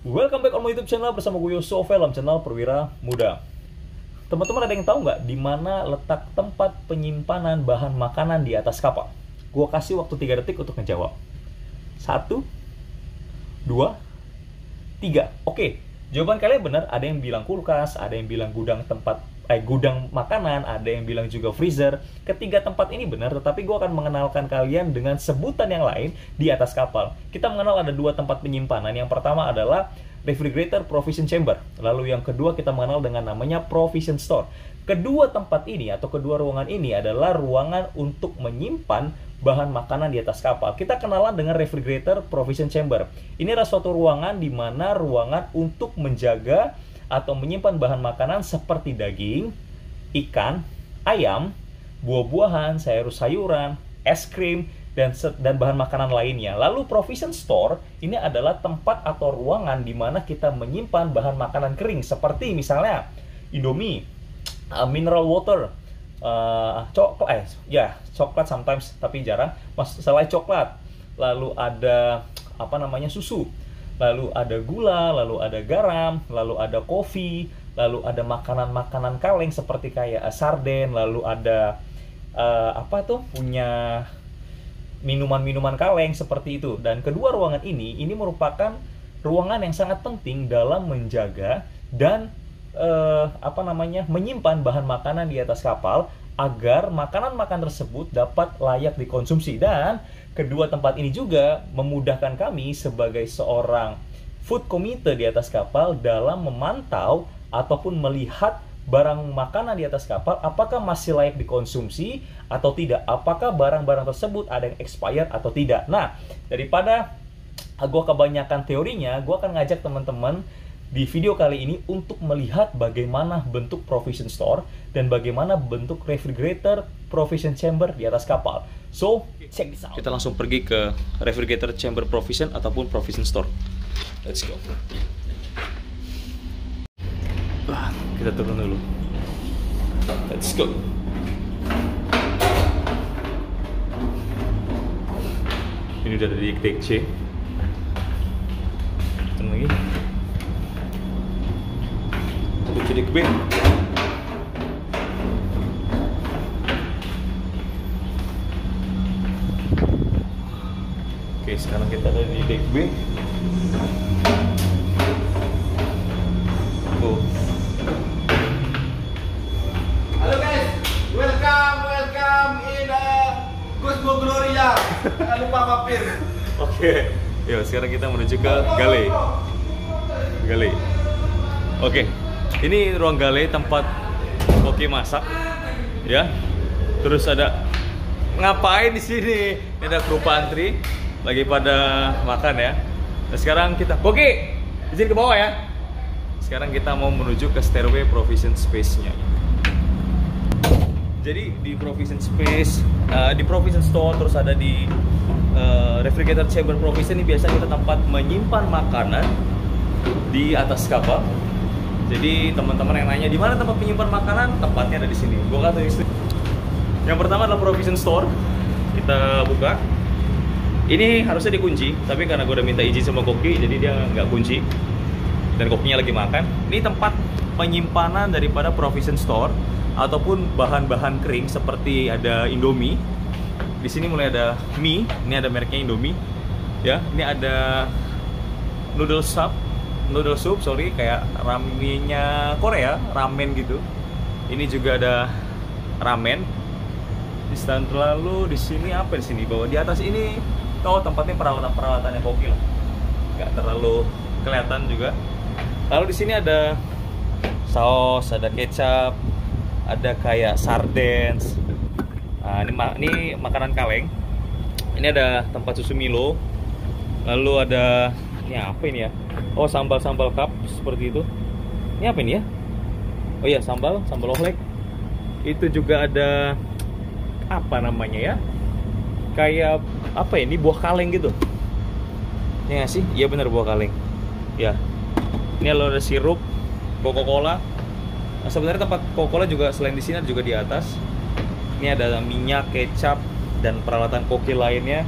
Welcome back on my YouTube channel bersama gue Yosef dalam channel Perwira Muda. Teman-teman ada yang tahu nggak di mana letak tempat penyimpanan bahan makanan di atas kapal? Gue kasih waktu 3 detik untuk ngejawab. 1, 2, 3. Oke, jawaban kalian benar. Ada yang bilang kulkas, ada yang bilang gudang gudang makanan, ada yang bilang juga freezer. Ketiga tempat ini benar, tetapi gue akan mengenalkan kalian dengan sebutan yang lain di atas kapal. Kita mengenal ada 2 tempat penyimpanan. Yang pertama adalah refrigerator provision chamber. Lalu yang kedua kita mengenal dengan namanya provision store. Kedua tempat ini atau kedua ruangan ini adalah ruangan untuk menyimpan bahan makanan di atas kapal. Kita kenalan dengan refrigerator provision chamber. Ini adalah suatu ruangan di mana ruangan untuk menjaga atau menyimpan bahan makanan seperti daging, ikan, ayam, buah-buahan, sayur-sayuran, es krim, dan bahan makanan lainnya. Lalu provision store ini adalah tempat atau ruangan di mana kita menyimpan bahan makanan kering seperti misalnya Indomie, mineral water, coklat sometimes tapi jarang, selai coklat. Lalu ada susu. Lalu ada gula, lalu ada garam, lalu ada kopi, lalu ada makanan-makanan kaleng seperti kayak sarden, lalu ada punya minuman-minuman kaleng seperti itu. Dan kedua ruangan ini merupakan ruangan yang sangat penting dalam menjaga dan menyimpan bahan makanan di atas kapal agar makanan-makanan tersebut dapat layak dikonsumsi. Dan kedua tempat ini juga memudahkan kami sebagai seorang food committee di atas kapal dalam memantau ataupun melihat barang makanan di atas kapal apakah masih layak dikonsumsi atau tidak, apakah barang-barang tersebut ada yang expired atau tidak. Nah, daripada gue kebanyakan teorinya, gue akan ngajak teman-teman di video kali ini untuk melihat bagaimana bentuk provision store dan bagaimana bentuk refrigerator provision chamber di atas kapal. So, check this out. Kita langsung pergi ke refrigerator chamber provision ataupun provision store. Let's go. Kita turun dulu. Let's go. Ini udah ada di deck C. Turun lagi. Ke deck B. Oke, sekarang kita ada di deck B. Halo guys, welcome in Gusmo Gloria. Jangan lupa mampir. Oke, yuk sekarang kita menuju ke galley. Oke, ini ruang galley tempat koki masak, ya. Terus ada ngapain di sini? Ini ada kru pantry lagi pada makan ya. Nah, sekarang kita koki izin ke bawah ya. Sekarang kita mau menuju ke stairway provision space-nya. Jadi di provision space, di provision store, terus ada di refrigerator chamber provision ini biasanya kita tempat menyimpan makanan di atas kapal. Jadi teman-teman yang nanya di mana tempat penyimpan makanan, tempatnya ada di sini. Gua kata istri. Yang pertama adalah provision store. Kita buka. Ini harusnya dikunci, tapi karena gue udah minta izin sama koki, jadi dia nggak kunci. Dan kokinya lagi makan. Ini tempat penyimpanan daripada provision store ataupun bahan-bahan kering seperti ada Indomie. Di sini mulai ada mie. Ini ada mereknya Indomie. Ya, ini ada noodle soup, kayak ramennya Korea, ramen gitu. Ini juga ada ramen. Lalu di sini apa di sini? Bahwa di atas ini tempatnya peralatan-peralatannya koki lah. Nggak terlalu kelihatan juga. Lalu di sini ada saus, ada kecap, ada kayak sardens. Nah, ini makanan kaleng. Ini ada tempat susu Milo. Lalu ada ini apa ini ya? Oh, sambal cup seperti itu. Ini apa ini ya? Oh iya, sambal ohlek. Itu juga ada apa namanya ya? Kayak apa ya? Ini buah kaleng gitu. Ini nggak sih? Iya benar, buah kaleng. Ya. Ini ada sirup Coca-Cola. Nah, sebenarnya tempat Coca-Cola juga selain di sini juga di atas. Ini ada minyak, kecap, dan peralatan koki lainnya.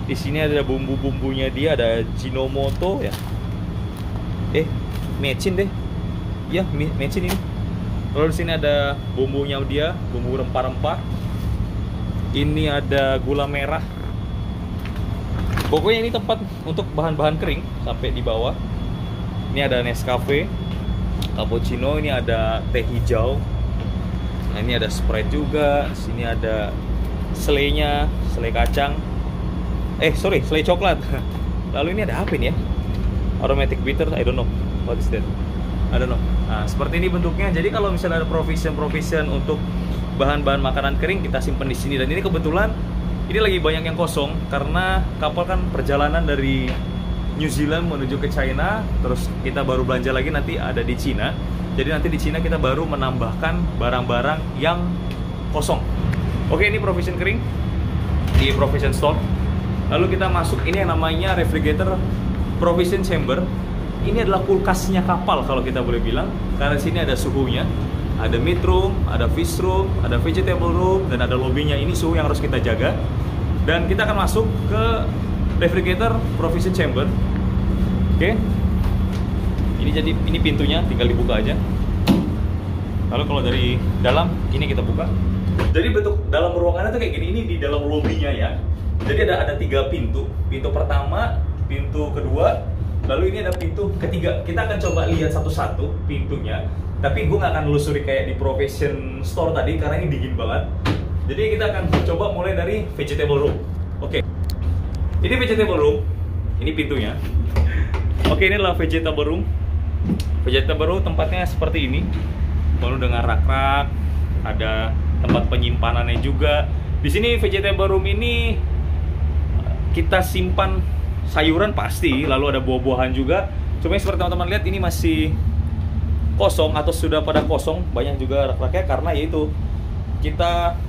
Di sini ada bumbu-bumbunya dia, ada Jinomoto ya. mecin deh. Ya, mecin ini. Lalu di sini ada bumbunya dia, bumbu rempah-rempah. Ini ada gula merah. Pokoknya ini tempat untuk bahan-bahan kering sampai di bawah. Ini ada Nescafe, cappuccino, ini ada teh hijau. Nah, ini ada Sprite juga. Sini ada selainya, selai kacang. Selai coklat. Lalu ini ada apa ini ya? Aromatic bitter, I don't know. What is that? I don't know. Nah, seperti ini bentuknya. Jadi kalau misalnya ada provision untuk bahan-bahan makanan kering, kita simpan di sini. Dan ini kebetulan ini lagi banyak yang kosong karena kapal kan perjalanan dari New Zealand menuju ke China, terus kita baru belanja lagi nanti ada di Cina. Jadi nanti di Cina kita baru menambahkan barang-barang yang kosong. Oke, ini provision kering di provision store. Lalu kita masuk, ini yang namanya refrigerator provision chamber. Ini adalah kulkasnya kapal kalau kita boleh bilang, karena di sini ada suhunya. Ada meat room, ada fish room, ada vegetable room, dan ada lobbynya. Ini suhu yang harus kita jaga. Dan kita akan masuk ke refrigerator provision chamber. Oke. Ini pintunya, tinggal dibuka aja. Lalu kalau dari dalam, ini kita buka. Jadi bentuk dalam ruangannya tuh kayak gini. Ini di dalam lobbynya ya. Jadi ada 3 pintu. Pintu pertama, pintu kedua, lalu ini ada pintu ketiga. Kita akan coba lihat satu-satu pintunya. Tapi gue nggak akan nelusuri kayak di provision store tadi karena ini dingin banget. Jadi kita akan coba mulai dari vegetable room. Oke. Ini vegetable room. Ini pintunya. Oke, ini adalah vegetable room. Vegetable room tempatnya seperti ini. Lalu dengan rak-rak, ada tempat penyimpanannya juga. Di sini vegetable room ini kita simpan sayuran pasti, lalu ada buah-buahan juga. Cuma seperti teman-teman lihat ini masih kosong atau sudah pada kosong, banyak juga rak-raknya karena yaitu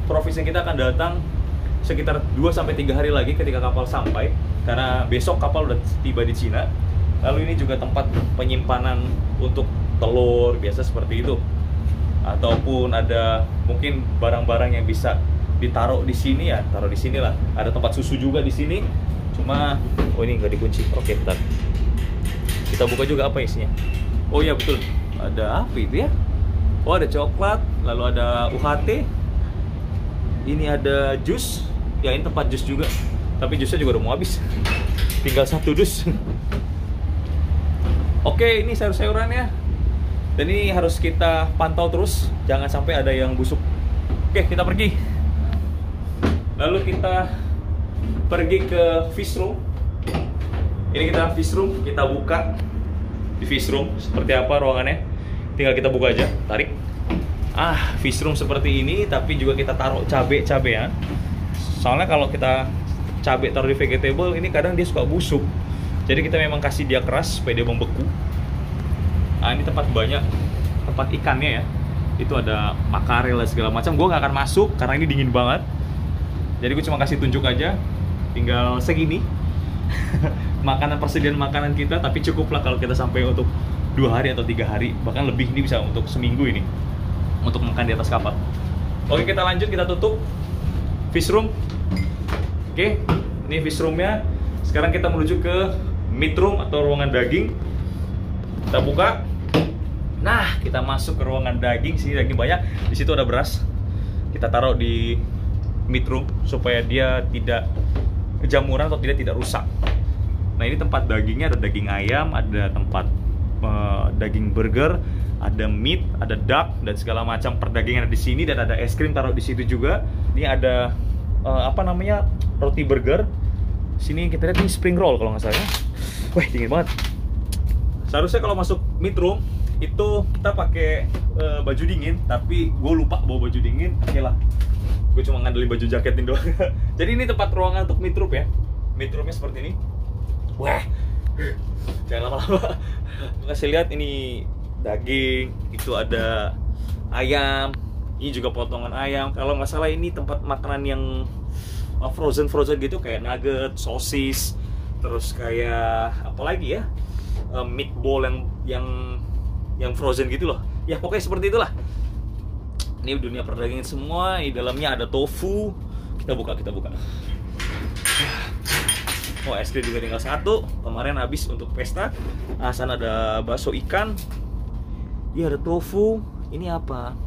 provision kita akan datang sekitar 2-3 hari lagi ketika kapal sampai, karena besok kapal udah tiba di Cina. Lalu ini juga tempat penyimpanan untuk telur biasa seperti itu, ataupun ada mungkin barang-barang yang bisa ditaruh di sini ya, taruh di sini lah. Ada tempat susu juga di sini. Cuma ini nggak dikunci. Oke, bentar. Kita buka juga apa isinya. Oh iya betul. Ada apa itu ya? Oh, ada coklat, lalu ada UHT. Ini ada jus. Ya, ini tempat jus juga. Tapi jusnya juga udah mau habis. Tinggal 1 dus. Oke, ini sayur-sayurannya. Dan ini harus kita pantau terus, jangan sampai ada yang busuk. Oke, kita pergi. Lalu kita pergi ke fish room. Ini kita fish room, kita buka di fish room seperti apa ruangannya. Tinggal kita buka aja, tarik. Fish room seperti ini, tapi juga kita taruh cabai-cabean. Soalnya kalau kita cabai taruh di vegetable, ini kadang dia suka busuk. Jadi kita memang kasih dia keras supaya dia membeku. Ini tempat banyak, tempat ikannya ya. Itu ada makarel dan segala macam. Gue nggak akan masuk karena ini dingin banget. Jadi gue cuma kasih tunjuk aja. Tinggal segini. Persediaan makanan kita, tapi cukup lah kalau kita sampai untuk 2 hari atau 3 hari, bahkan lebih. Ini bisa untuk seminggu ini untuk makan di atas kapal. Oke, kita lanjut, kita tutup fish room. Oke, ini fish roomnya. Sekarang kita menuju ke meat room atau ruangan daging. Kita buka. Nah, kita masuk ke ruangan daging. Sini daging banyak. Di situ ada beras. Kita taruh di meat room supaya dia tidak kejamuran atau tidak rusak. Nah, ini tempat dagingnya, ada daging ayam, ada tempat daging burger, ada meat, ada duck dan segala macam perdagingan ada di sini, dan ada es krim taruh di situ juga. Ini ada roti burger. Sini kita lihat ini spring roll kalau nggak salah. Wah, dingin banget. Seharusnya kalau masuk meat room itu kita pakai baju dingin, tapi gue lupa bawa baju dingin. Oke lah, gue cuma ngandelin baju jaketin doang. Jadi ini tempat ruangan untuk meat room ya. Meat roomnya seperti ini. Wah, jangan lama-lama. Kasih lihat, ini daging, itu ada ayam, ini juga potongan ayam. Kalau nggak salah ini tempat makanan yang frozen gitu, kayak nugget, sosis, terus kayak apa lagi ya, meatball yang frozen gitu loh. Ya pokoknya seperti itulah. Ini dunia perdagangan semua. Di dalamnya ada tofu. Kita buka. Oh, es krim juga tinggal satu. Kemarin habis untuk pesta. Sana ada bakso ikan. Iya, ada tofu. Ini apa?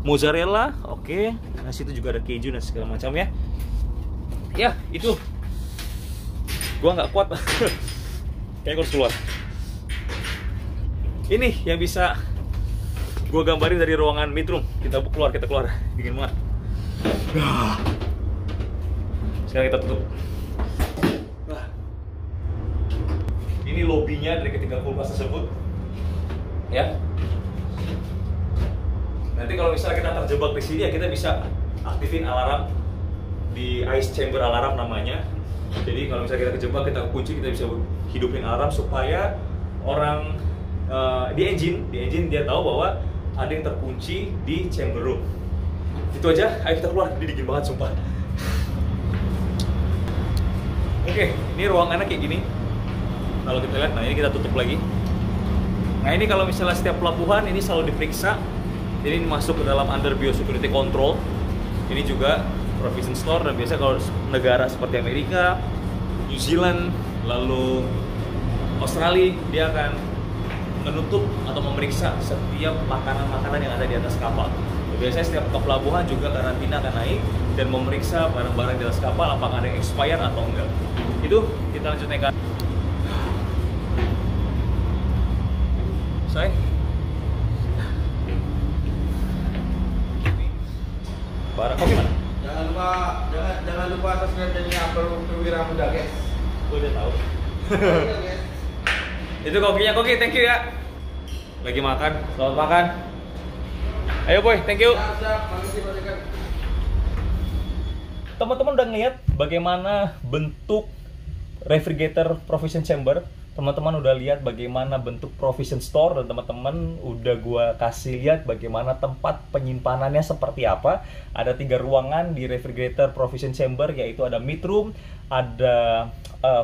Mozzarella. Oke. Nah, situ juga ada keju dan segala macam ya. Ya, itu. Gua nggak kuat. Kayaknya harus keluar. Ini yang bisa gua gambarin dari ruangan midroom. Kita keluar. Dingin banget. Sekarang kita tutup. Ini lobbynya dari ketiga kulkas tersebut, ya. Nanti kalau misalnya kita terjebak di sini ya kita bisa aktifin alarm di ice chamber alarm namanya. Jadi kalau misalnya kita terjebak, kita kunci, kita bisa hidupin alarm supaya orang di engine dia tahu bahwa ada yang terkunci di chamber room. Itu aja. Ayo kita keluar. Ini dingin banget sumpah. Oke, ini ruangannya kayak gini. Kalau kita lihat, nah ini kita tutup lagi. Nah ini kalau misalnya setiap pelabuhan ini selalu diperiksa. Jadi ini masuk ke dalam under biosecurity control. Ini juga provision store, dan biasanya kalau negara seperti Amerika, New Zealand, lalu Australia, dia akan menutup atau memeriksa setiap makanan-makanan yang ada di atas kapal. Biasanya setiap ke pelabuhan juga karantina akan naik dan memeriksa barang-barang di atas kapal apakah ada yang expired atau enggak. Itu kita lanjut naik. Say. Barang kopi mana? Jangan lupa subscribe-nya Perwira Muda, guys. Gue udah tahu. Iya, guys. Itu kopinya, Koki, thank you ya. Lagi makan, selamat makan. Ayo boy, thank you. Siap, makasih banyak. Teman-teman udah ngeliat bagaimana bentuk refrigerator provision chamber. Teman-teman udah lihat bagaimana bentuk provision store, dan teman-teman udah gua kasih lihat bagaimana tempat penyimpanannya seperti apa. Ada 3 ruangan di refrigerator provision chamber, yaitu ada meat room, ada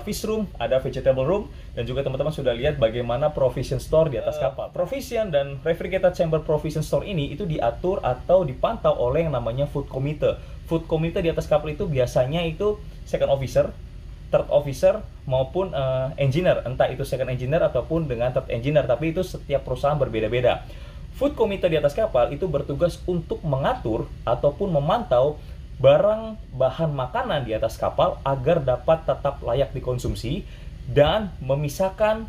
fish room, ada vegetable room, dan juga teman-teman sudah lihat bagaimana provision store di atas kapal. Provision dan refrigerator chamber provision store ini itu diatur atau dipantau oleh yang namanya food committee. Food committee di atas kapal itu biasanya itu second officer, third officer, maupun engineer, entah itu second engineer ataupun dengan third engineer, tapi itu setiap perusahaan berbeda-beda. Food committee di atas kapal itu bertugas untuk mengatur ataupun memantau barang bahan makanan di atas kapal agar dapat tetap layak dikonsumsi dan memisahkan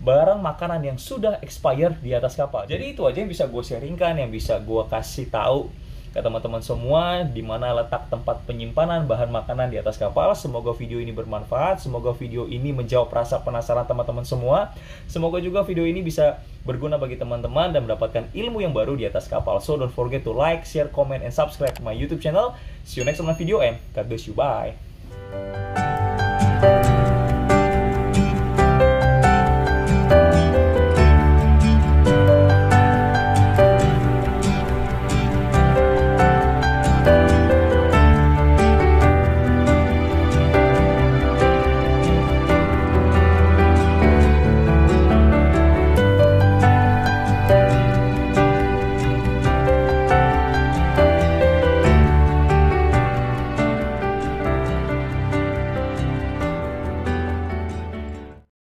barang makanan yang sudah expired di atas kapal. Jadi itu aja yang bisa gue sharingkan, yang bisa gue kasih tahu ke teman-teman semua di mana letak tempat penyimpanan bahan makanan di atas kapal. Semoga video ini bermanfaat, semoga video ini menjawab rasa penasaran teman-teman semua. Semoga juga video ini bisa berguna bagi teman-teman dan mendapatkan ilmu yang baru di atas kapal. So don't forget to like, share, comment, and subscribe to my YouTube channel. See you next on my video and God bless you. Bye.